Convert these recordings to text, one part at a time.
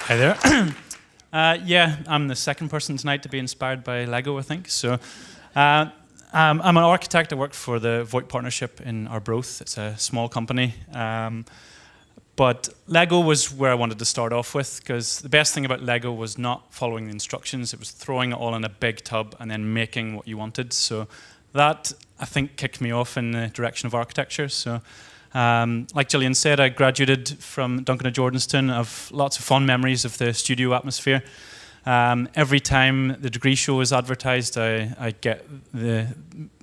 Hi there. Yeah, I'm the second person tonight to be inspired by Lego, I think. So, I'm an architect. I work for the Voigt Partnership in Arbroath. It's a small company. But Lego was where I wanted to start off with, because the best thing about Lego was not following the instructions. It was throwing it all in a big tub and then making what you wanted. So that, I think, kicked me off in the direction of architecture. So, like Gillian said, I graduated from Duncan at Jordanstone. I have lots of fond memories of the studio atmosphere. Every time the degree show is advertised, I get the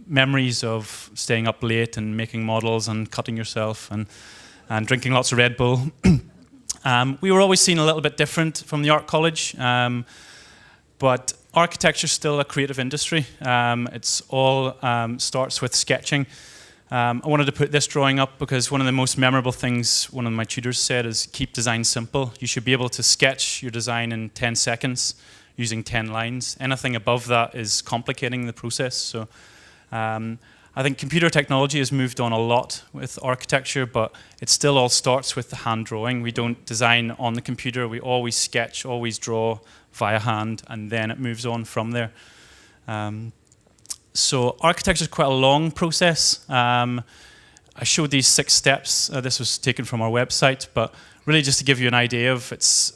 memories of staying up late and making models and cutting yourself and drinking lots of Red Bull. We were always seen a little bit different from the art college, but architecture is still a creative industry. It's all starts with sketching. I wanted to put this drawing up because one of the most memorable things one of my tutors said is keep design simple. You should be able to sketch your design in 10 seconds using 10 lines. Anything above that is complicating the process. So I think computer technology has moved on a lot with architecture, but it still all starts with the hand drawing. We don't design on the computer. We always sketch, always draw via hand, and then it moves on from there. So architecture is quite a long process. I showed these 6 steps. This was taken from our website, but really just to give you an idea of it's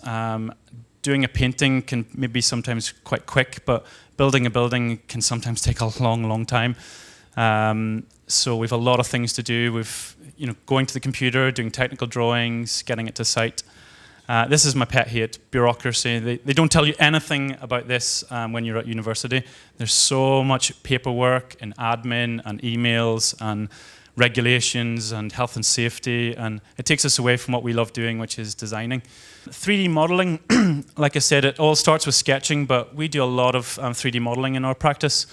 doing a painting can maybe sometimes quite quick, but building a building can sometimes take a long, long time. So we've a lot of things to do. We've going to the computer, doing technical drawings, getting it to site. This is my pet hate, bureaucracy. They don't tell you anything about this when you're at university. There's so much paperwork and admin and emails and regulations and health and safety, and it takes us away from what we love doing, which is designing. 3D modeling, like I said, it all starts with sketching, but we do a lot of 3D modeling in our practice.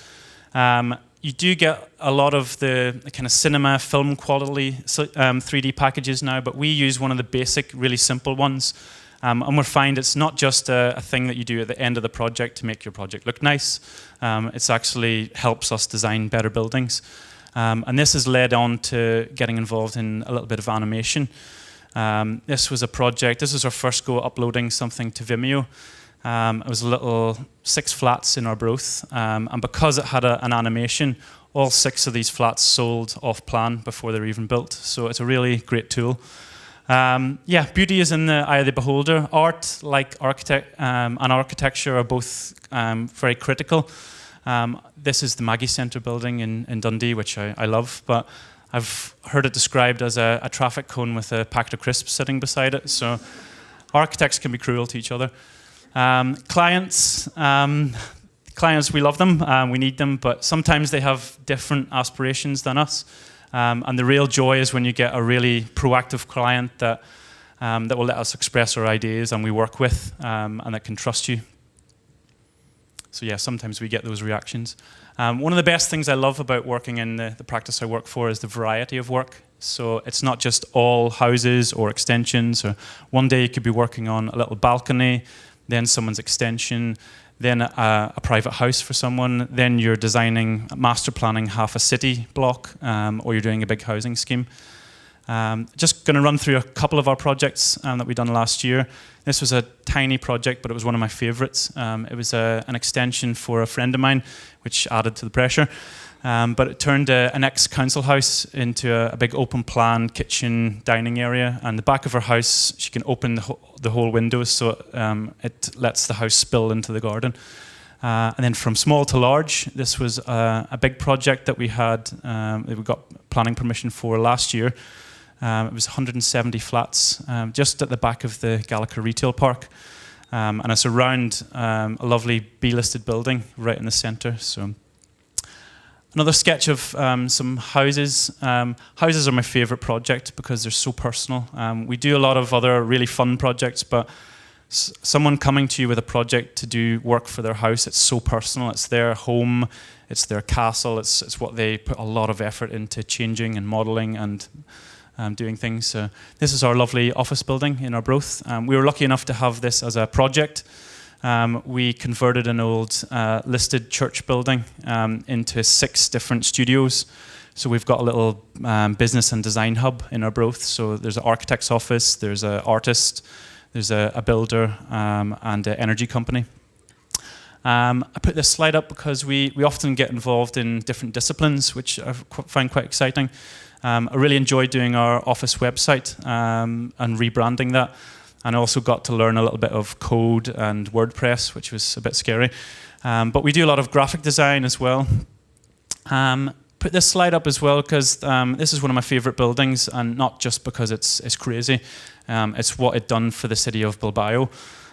You do get a lot of the kind of cinema, film quality 3D packages now, but we use one of the basic, really simple ones. And we find it's not just a thing that you do at the end of the project to make your project look nice. It actually helps us design better buildings. And this has led on to getting involved in a little bit of animation. This was a project, this was our first go uploading something to Vimeo. It was a little 6 flats in Arbroath, and because it had an animation, all 6 of these flats sold off plan before they were even built. So it's a really great tool. Yeah, beauty is in the eye of the beholder. Art, like and architecture, are both very critical. This is the Maggie Centre building in Dundee, which I love, but I've heard it described as a traffic cone with a packet of crisps sitting beside it. So architects can be cruel to each other. Clients, we love them, we need them, but sometimes they have different aspirations than us. And the real joy is when you get a really proactive client that will let us express our ideas and we work with, and that can trust you. So yeah, sometimes we get those reactions. One of the best things I love about working in the practice I work for is the variety of work. So it's not just all houses or extensions, or one day you could be working on a little balcony, then someone's extension, then a private house for someone, then you're designing, master planning half a city block, or you're doing a big housing scheme. Just going to run through a couple of our projects that we've done last year. This was a tiny project, but it was one of my favorites. It was an extension for a friend of mine, which added to the pressure. But it turned an ex-council house into a big open-plan kitchen dining area. And the back of her house, she can open the whole windows, so it lets the house spill into the garden. And then from small to large, this was a big project that we had, that we got planning permission for last year. It was 170 flats, just at the back of the Gallica Retail Park. And it's around a lovely B-listed building right in the centre. So. Another sketch of some houses. Houses are my favourite project because they're so personal. We do a lot of other really fun projects, but someone coming to you with a project to do work for their house, it's so personal. It's their home, it's their castle, it's what they put a lot of effort into changing and modelling and doing things. So this is our lovely office building in Arbroath. We were lucky enough to have this as a project. We converted an old listed church building into 6 different studios. So we've got a little business and design hub in Arbroath. So there's an architect's office, there's an artist, There's a builder and an energy company. I put this slide up because we often get involved in different disciplines, which I find quite exciting. I really enjoyed doing our office website and rebranding that. And I also got to learn a little bit of code and WordPress, which was a bit scary. But we do a lot of graphic design as well. Put this slide up as well because this is one of my favorite buildings, and not just because it's crazy. It's what it done for the city of Bilbao,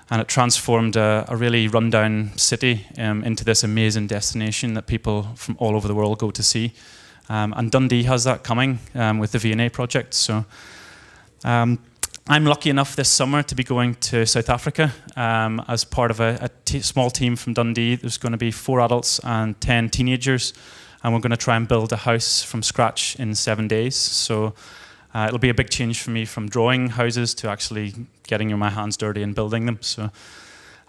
and it transformed a really rundown city into this amazing destination that people from all over the world go to see. And Dundee has that coming with the V&A project. So I'm lucky enough this summer to be going to South Africa as part of a small team from Dundee. There's going to be 4 adults and 10 teenagers. And we're going to try and build a house from scratch in 7 days. So it'll be a big change for me from drawing houses to actually getting my hands dirty and building them. So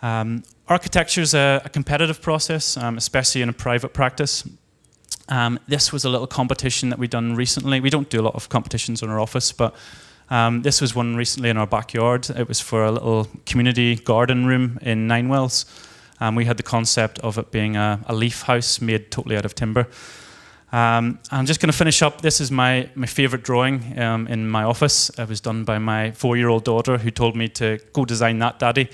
architecture is a competitive process, especially in a private practice. This was a little competition that we've done recently. We don't do a lot of competitions in our office, but this was one recently in our backyard. It was for a little community garden room in Ninewells. We had the concept of it being a leaf house made totally out of timber. I'm just going to finish up. This is my favourite drawing in my office. It was done by my 4-year-old daughter, who told me to go design that, Daddy.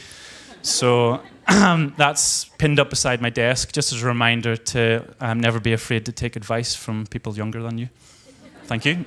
So that's pinned up beside my desk, just as a reminder to never be afraid to take advice from people younger than you. Thank you.